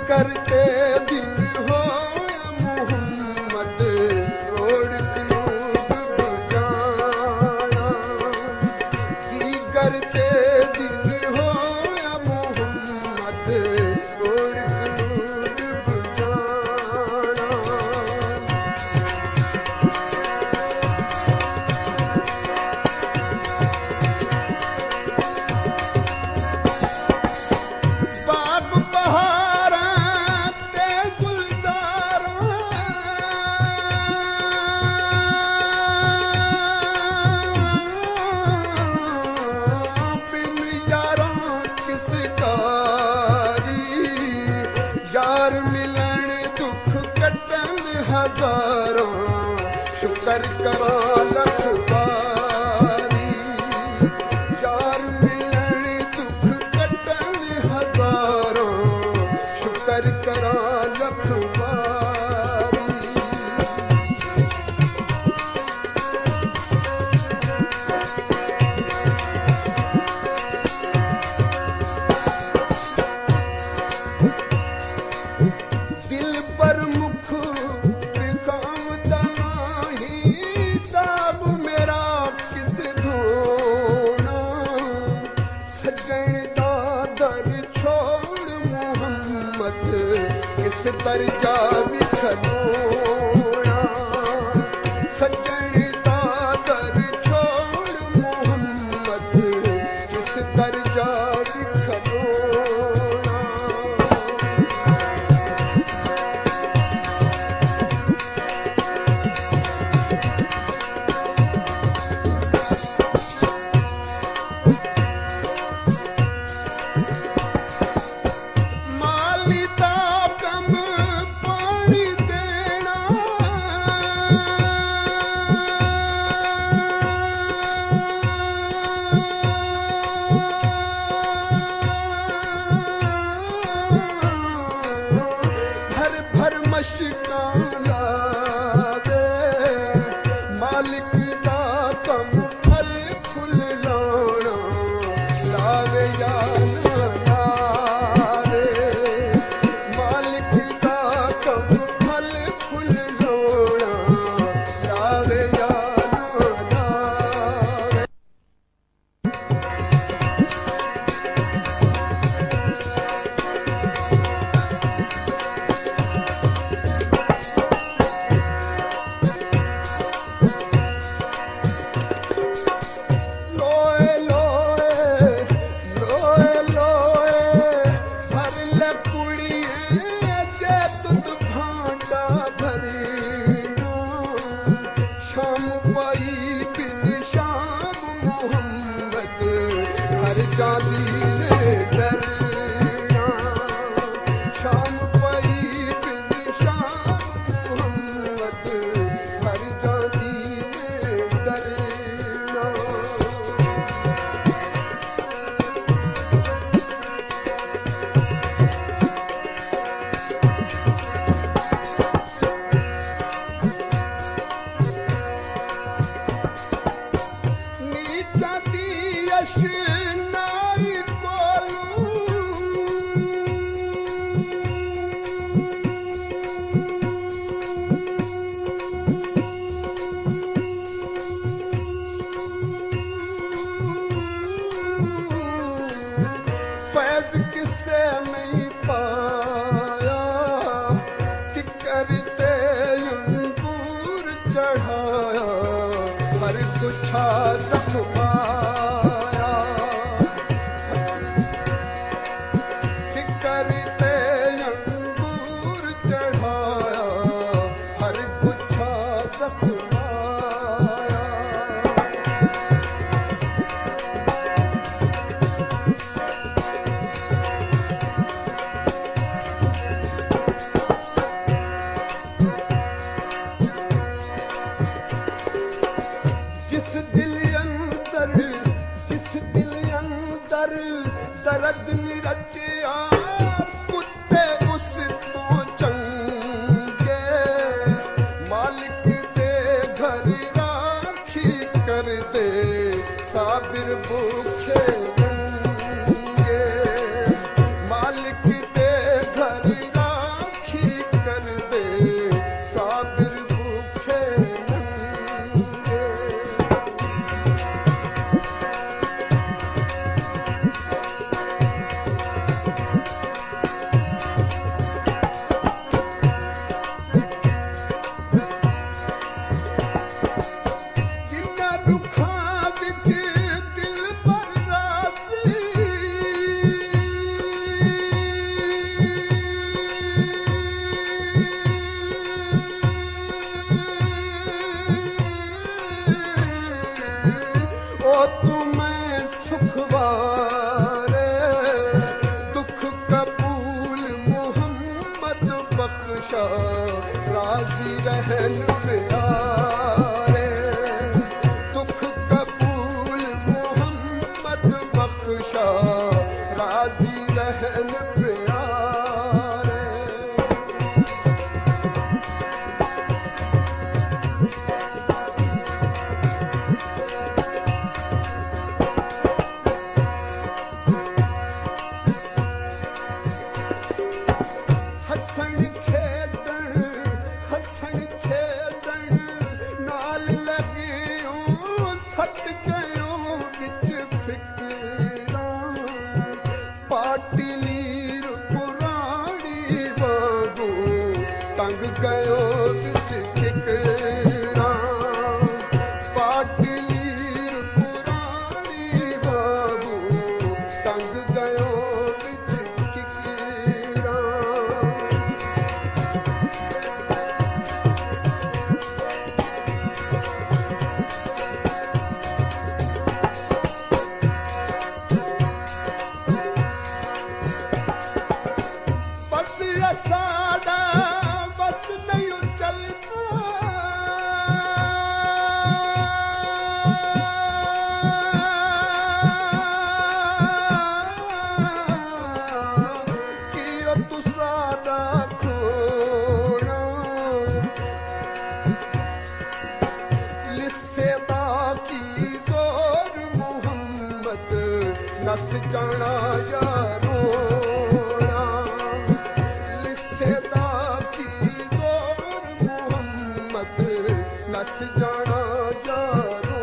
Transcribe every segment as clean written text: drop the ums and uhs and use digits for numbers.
करते दिन हो मोहम्मद रोड कनूब बुझाना की करते दिन हो मोहम्मद रोड कनूब बुझाना बाग बहारां ते गुलज़ारां बिन यारां किस कारी यार मिलन दुख कटन हजारां शुक्र करां लख बारी यार मिलन दुख कटन हजारां शुक्र करां लख बारी दिल पर मुख दिखावता नहीं ताब मेरा किस धोना सजन दा दर छोड़ मोहम्मद किस दर्जा विखलोना सजन दा दर छोड़ मोहम्मद किस दर्जा विखलोना माली दा कम पानी देना भर भर मशकां लावे मालिक दा कम फल फुल लाना लावे या ना लावे मालिक दा कम फल फुल लाना लावे या ना लावे लोए लोए लोए लोए भर ले कुड़िए जे तुद भांडा भरीना शाम पाई बिन शाम मोहम्मद हर जादी ने डरना शाम पाई बिन शाम मोहम्मद हर जादी ने डरना बख्शा राजी रहन प्यारे, दुख कबूल मोहम्मद बख्शा राजी रहन प्यारे। हसन खेडण नाल लगियूं सट गयूं विच फिकरां, पाटी लीर पुराणी वांगू टंग गयो विच फिकरां, पाटी लीर पुराणी वांगू टंग गयो विच फिकरां। साड़ा बस नहीं चलता, कियो तू साड़ा खोना, लिसेदा की गोर मोहम्मद नस जाना यारो, नस जाना यारो।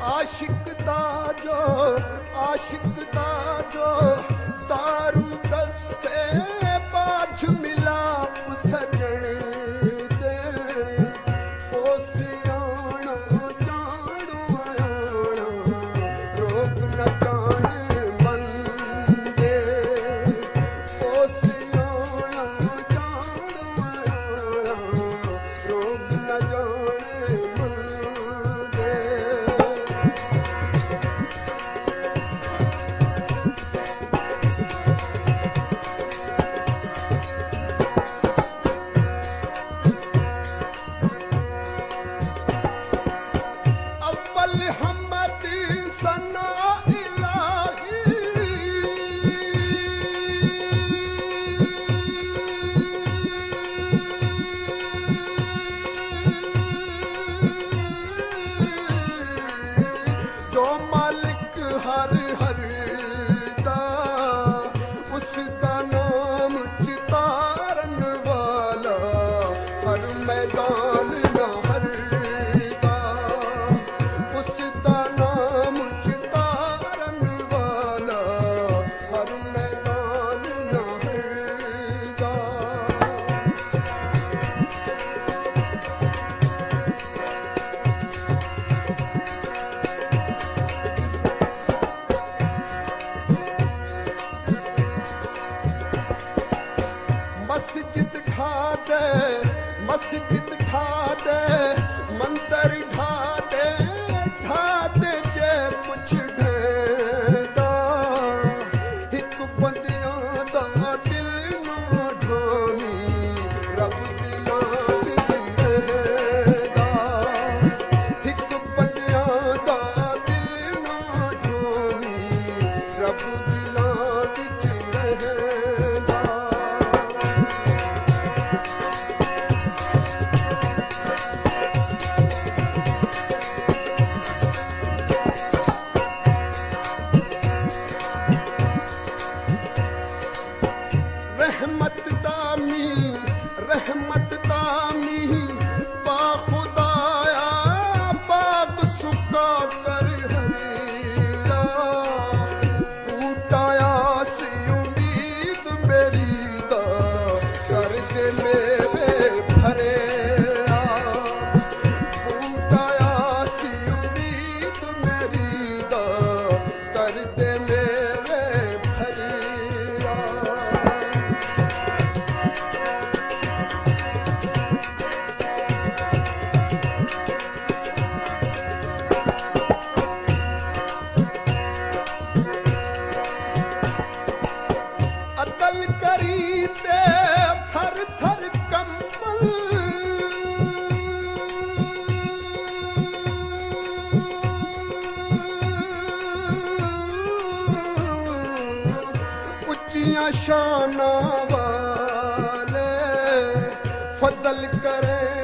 आशिक दा जो दारू दसे बाझ मिलाप सजण दे, ओ सियाणा जाणो आयाणा रोक न जाने मन दे, ओ सियाणा जाणो आयाणा रोक न जाने मन दे। जो मालिक हर हर दा उसदा नाम चितारन वाला, हर मैदान न हर दा उसदा नाम चितारन वाला, हर मैदान न हर दा। मस्जिद ढा दे मंदिर ढा दे जे कुछ ढेदा, हिक बंदियां दा दिल ना ढोनी रब दिलां ढेदा, हिक बंदियां दा दिल ना ढोनी रब दिलां ढेदा। रहमत तामी बा खुदाया बाग सुका कर हरिया, टूटाया सी उम्मीद मेरी दा कर दे मेरे भरे, टूटाया सी उम्मीद मेरी दा कर दे मेरे भरिया। फजल करें